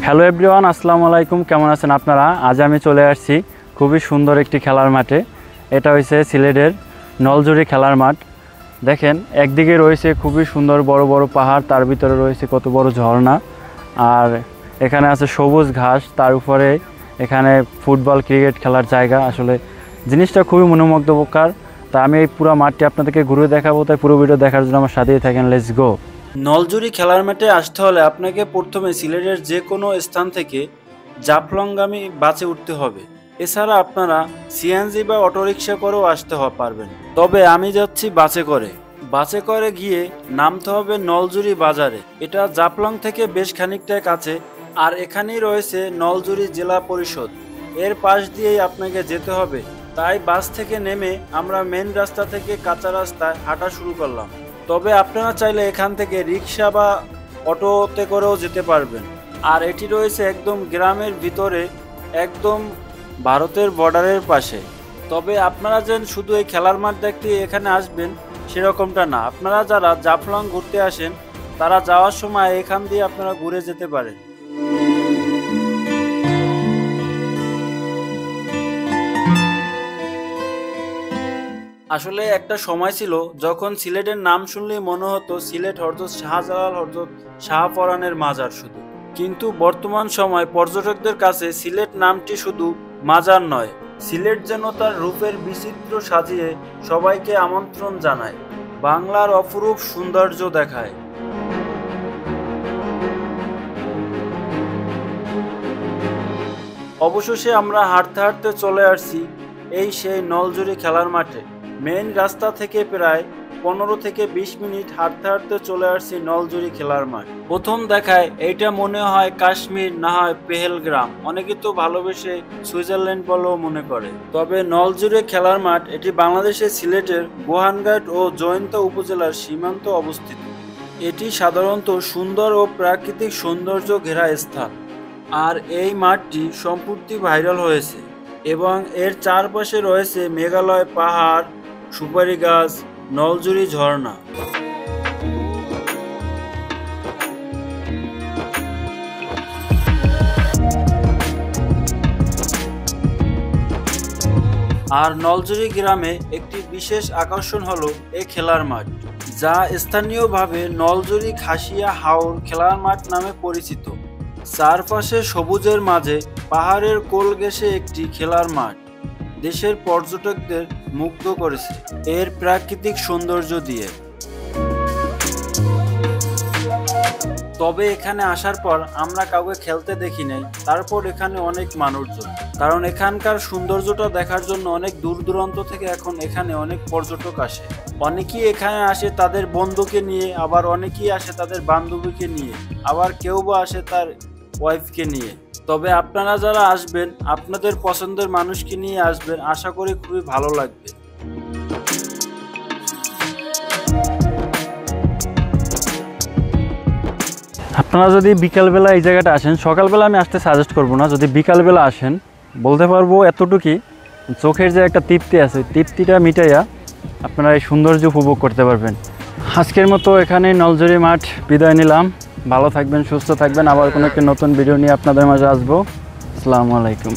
Hello everyone, আসসালামু আলাইকুম। কেমন আছেন আপনারা? আজ আমি চলে আসছি খুবই সুন্দর একটি খেলার মাঠে। এটা হচ্ছে সিলেটের নলজুরি খেলার মাঠ। দেখেন, একদিকে রয়েছে খুবই সুন্দর বড় বড় পাহাড়, তার ভিতরে রয়েছে কত বড় ঝর্ণা, আর এখানে আছে সবুজ ঘাস, তার উপরে এখানে ফুটবল ক্রিকেট খেলার জায়গা। আসলে জিনিসটা খুবই মনোমুগ্ধকর। তা আমি এই পুরো মাঠটি আপনাদেরকে ঘুরে দেখাবো, তাই পুরো ভিডিও দেখার জন্য আমার সাথেই থাকেন। Let's go. নলজুরি খেলার মাঠে আসতে হলে আপনাকে প্রথমে সিলেটের যে কোনো স্থান থেকে জাফলংগামী বাসে উঠতে হবে। এছাড়া আপনারা সিএনজি বা অটোরিকশা করেও আসতে পারবেন। তবে আমি যাচ্ছি বাসে করে গিয়ে নামতে হবে নলজুরি বাজারে। এটা জাফলং থেকে বেশ খানিকটা কাছে, আর এখানেই রয়েছে নলজুরি জেলা পরিষদ। এর পাশ দিয়েই আপনাকে যেতে হবে। তাই বাস থেকে নেমে আমরা মেন রাস্তা থেকে কাঁচা রাস্তায় হাঁটা শুরু করলাম। তবে আপনারা চাইলে এখান থেকে রিক্সা বা অটোতে করেও যেতে পারবেন। আর এটি রয়েছে একদম গ্রামের ভিতরে, একদম ভারতের বর্ডারের পাশে। তবে আপনারা যেন শুধু এই খেলার মাঠ দেখতে এখানে আসবেন সেরকমটা না। আপনারা যারা জাফলং ঘুরতে আসেন তারা যাওয়ার সময় এখান দিয়ে আপনারা ঘুরে যেতে পারেন। আসলে একটা সময় ছিল যখন সিলেটের নাম শুনলেই মনে হতো সিলেট হযরত শাহজালাল, হযরত শাহপরানের মাজার শুধু। কিন্তু বর্তমান সময় পর্যটকদের কাছে সিলেট নামটি শুধু মাজার নয়, সিলেট যেন তার রূপের বিচিত্র সাজিয়ে সবাইকে আমন্ত্রণ জানায়, বাংলার অপরূপ সৌন্দর্য দেখায়। অবশেষে আমরা হাঁটতে হাঁটতে চলে আসছি এই সেই নলজুরি খেলার মাঠে। মেইন রাস্তা থেকে প্রায় 15 থেকে 20 মিনিট হাঁটতে হাঁটতে চলে আসছি নলজুরি খেলার মাঠ। প্রথম দেখায় এইটা মনে হয় কাশ্মীর, না হয় পেহেলগ্রাম, অনেকে তো ভালোবেসে সুইজারল্যান্ড বলেও মনে করে। তবে নলজুরি খেলার মাঠ এটি বাংলাদেশের সিলেটের গোহানঘাট ও জয়ন্তা উপজেলার সীমান্তে অবস্থিত। এটি সাধারণত সুন্দর ও প্রাকৃতিক সৌন্দর্য ঘেরা স্থান, আর এই মাঠটি সম্প্রতি ভাইরাল হয়েছে এবং এর চারপাশে রয়েছে মেঘালয় পাহাড়, সুপারি গাছ, নলজুরি ঝর্ণা। আর নলজুরি গ্রামে একটি বিশেষ আকর্ষণ হলো এই খেলার মাঠ, যা স্থানীয়ভাবে নলজুরি খাসিয়া হাওর খেলার মাঠ নামে পরিচিত। চারপাশে সবুজের মাঝে পাহাড়ের কোল ঘেঁষে একটি খেলার মাঠ দেশের পর্যটকদের মুগ্ধ করেছে এর প্রাকৃতিক সৌন্দর্য দিয়ে। তবে এখানে আসার পর আমরা কাউকে খেলতে দেখি নাই। তারপর এখানে অনেক মানুষজন, কারণ এখানকার সৌন্দর্যটা দেখার জন্য অনেক দূর দূরান্ত থেকে এখন এখানে অনেক পর্যটক আসে। অনেকেই এখানে আসে তাদের বন্ধুকে নিয়ে, আবার অনেকেই আসে তাদের বান্ধবীকে নিয়ে, আবার কেউ বা আসে তার ওয়াইফকে নিয়ে। তবে আপনারা যারা আসবেন আপনাদের পছন্দের মানুষকে নিয়ে আসবেন, আশা করি খুবই ভালো লাগবে। আপনারা যদি বিকালবেলা এই জায়গাটা আসেন, সকালবেলা আমি আসতে সাজেস্ট করব না, যদি বিকালবেলা আসেন বলতে পারবো এতটুকুই, চোখের যে একটা তৃপ্তি আছে, তৃপ্তিটা মিটাইয়া আপনারা এই সৌন্দর্য উপভোগ করতে পারবেন। আজকের মতো এখানে নলজুরি মাঠ বিদায় নিলাম। ভালো থাকবেন, সুস্থ থাকবেন। আবার কোনো একটা নতুন ভিডিও নিয়ে আপনাদের মাঝে আসবো। আসসালামু আলাইকুম।